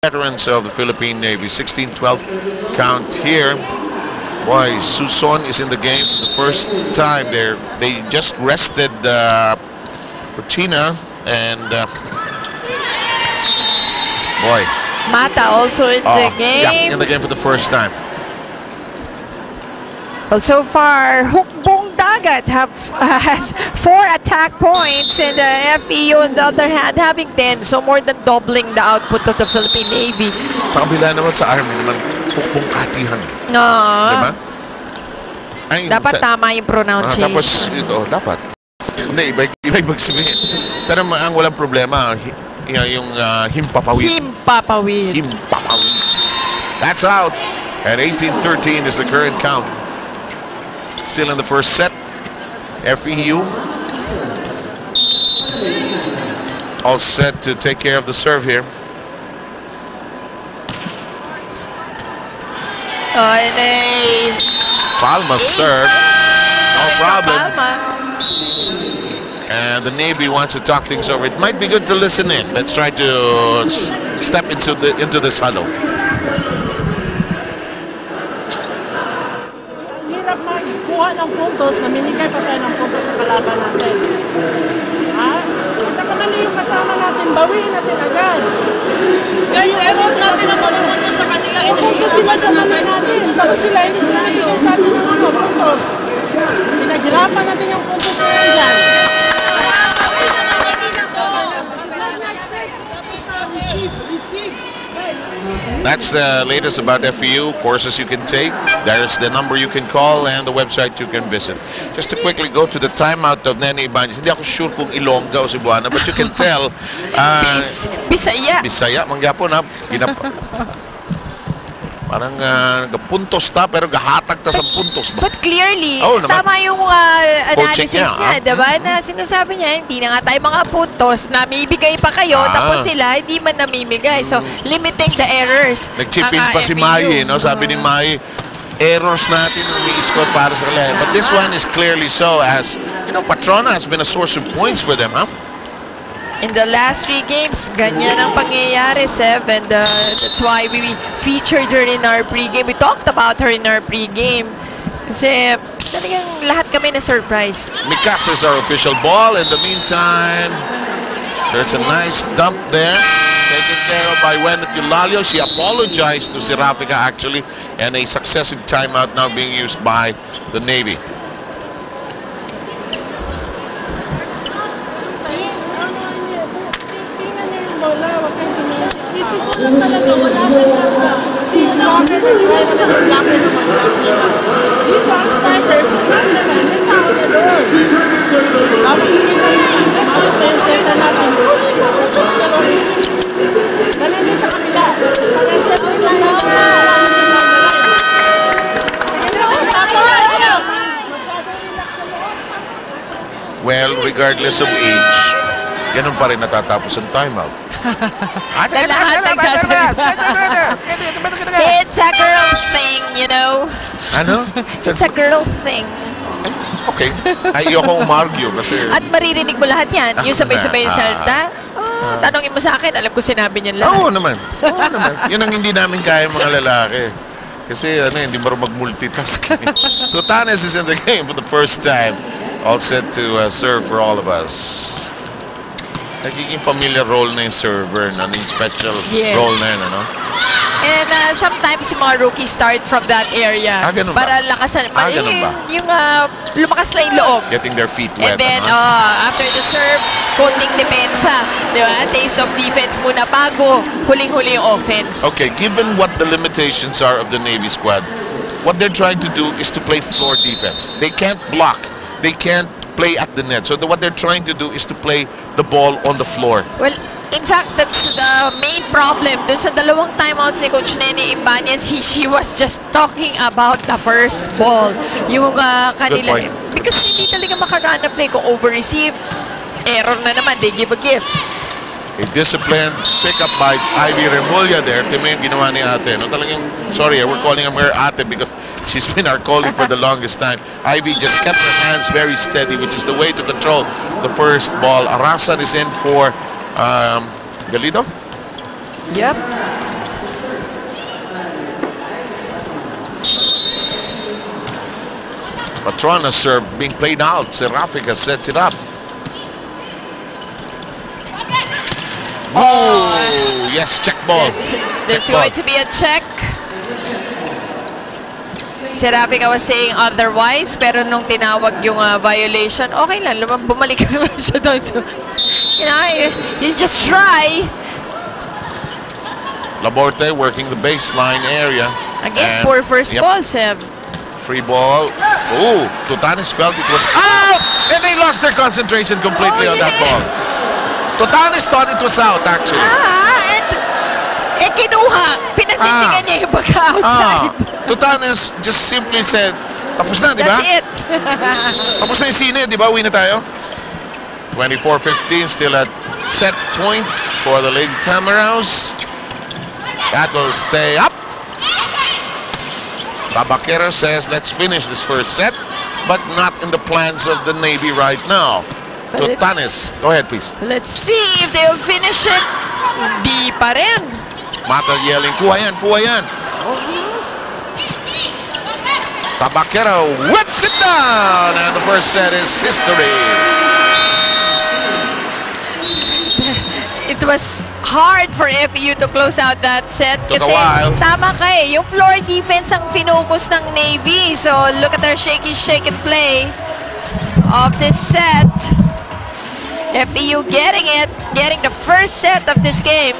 Veterans of the Philippine Navy. 16-12 count here. Boy, Suson is in the game for the first time there. They just rested Puchina and boy. Mata also in the game. Yeah, in the game for the first time. Well, so far, Hukbong Dagat has 4 attack points, and the FEU on the other hand having 10, so more than doubling the output of the Philippine Navy. Sa kabila naman sa Army naman, Hukbong Katihan. No. Diba? Ay, dapat tama yung pronunciation. Tapos ito, dapat. Hindi, iba ibig sabihin. Pero ang walang problema, yung himpapawid. Himpapawid. Himpapawid. That's out. And 18-13 is the current count. Still in the first set. FEU all set to take care of the serve here. And a Palma serve. No problem. Palma. And the Navy wants to talk things over. It might be good to listen in. Let's try to step into this huddle. Hirap magkuha ng puntos, namimigay pa tayo ng puntos sa kalaban natin. Ha? Ito pa naman yung kasama natin, bawiin natin agad. Guys, effort natin ang pagpuntos sa kanila. Puntos sila sa naman natin. Tapos sila hindi sila nagiging sa atin ng puntos. Pinaghirapan natin yung puntos na yan dyan. That's the latest about FEU, courses you can take. There's the number you can call and the website you can visit. Just to quickly go to the timeout of Nene Ibanez. Hindi ako sure kung Ilongga o Cebuana, but you can tell. Bisaya. Bisaya, mangyapon ha. Parang puntos ta, pero gahatag ta sa puntos ba? But clearly, naman. tama yung analysis niya, niya, diba? Na sinasabi niya, hindi na nga tayo mga puntos, namibigay pa kayo, tapos sila, hindi man namimigay. So, limiting the errors. Nag-chip in pa si Mai, no? Sabi ni Mai, errors natin ang i-score para sa kanila. But this one is clearly so, as, you know, Patrona has been a source of points for them, huh? In the last 3 games, ganyan ang pangyayari, Seb, and that's why we featured her in our pregame. We talked about her in our pregame. Kasi talagang lahat kami na surprise. Mikas is our official ball. In the meantime, there's a nice dump there, taken care of by Wenat Eulalio. She apologized to Seraphica actually, and a successive timeout now being used by the Navy. Well, regardless of age, ganun pa rin natatapos ang timeout. It's a girl thing, you know. Ano? It's a girl thing. Okay. Ayoko umargue kasi... At maririnig mo lahat yan. Yung sabay-sabay na salita. Tanongin mo sa akin, alam ko sinabi niyan lahat. Oo naman. Oo naman. Yun ang hindi namin kaya mga lalaki. Kasi hindi marunong mag-multitask. Tutanes is in the game for the first time. All set to serve for all of us. Nagiging familiar role na yung server, no? Yung special role na yun, ano? And sometimes yung mga rookies start from that area. Ganun para ba? lakasan. Ganun ba? Yung lumakas na yung loob. Getting their feet wet. And then, after the serve, konting depensa. Di ba? Taste of defense muna bago huling-huli yung offense. Okay, given what the limitations are of the Navy squad, what they're trying to do is to play floor defense. They can't block. They can't play at the net. So what they're trying to do is to play the ball on the floor. Well, in fact, that's the main problem. Dun sa dalawang timeouts ni Coach Nene Ibanez, she was just talking about the first ball. Yung kanila. Because hindi talaga makarun na play kung over-receive. Error na naman. They give a gift. A disciplined pick-up by Ivy Remulla there. Ito yung ginawa ni ate. No, talagang, sorry, we're calling her ate because she's been our calling for the longest time. Ivy just kept her hands very steady, which is the way to control the first ball. Arasan is in for Galido. Yep. Patrona's serve being played out. Seraphica sets it up. Oh, yes, check ball. There's Check ball. going to be a check. Seraphica was saying otherwise, pero nung tinawag yung violation, okay lang, bumalik ka lang siya doon. So, you know, you just try. Laborte working the baseline area. Again, And- poor first yep, ball, Seb. Free ball. Oh, Tutanes felt it was out! And they lost their concentration completely on that ball. Tutanes thought it was out, actually. And kinuha. Pinanindigan niya yung pagka-outside. Tutanes just simply said, tapos na, di ba? That's it. Tapos na yung sine, di ba? Uwi na tayo. 24-15, still at set point for the Lady Tamaraws. That will stay up. Tabaquero says, let's finish this first set, but not in the plans of the Navy right now. But Tutanes, go ahead, please. Let's see if they'll finish it. Di pa rin. Mata yelling, kuha yan, kuha yan. Tabaquero whips it down, and the first set is history. It was hard for FEU to close out that set. Took a Kasi while. tama ka eh. Yung floor defense ang finocus ng Navy. So look at their shaky shake and play of this set. FEU getting it. Getting the first set of this game.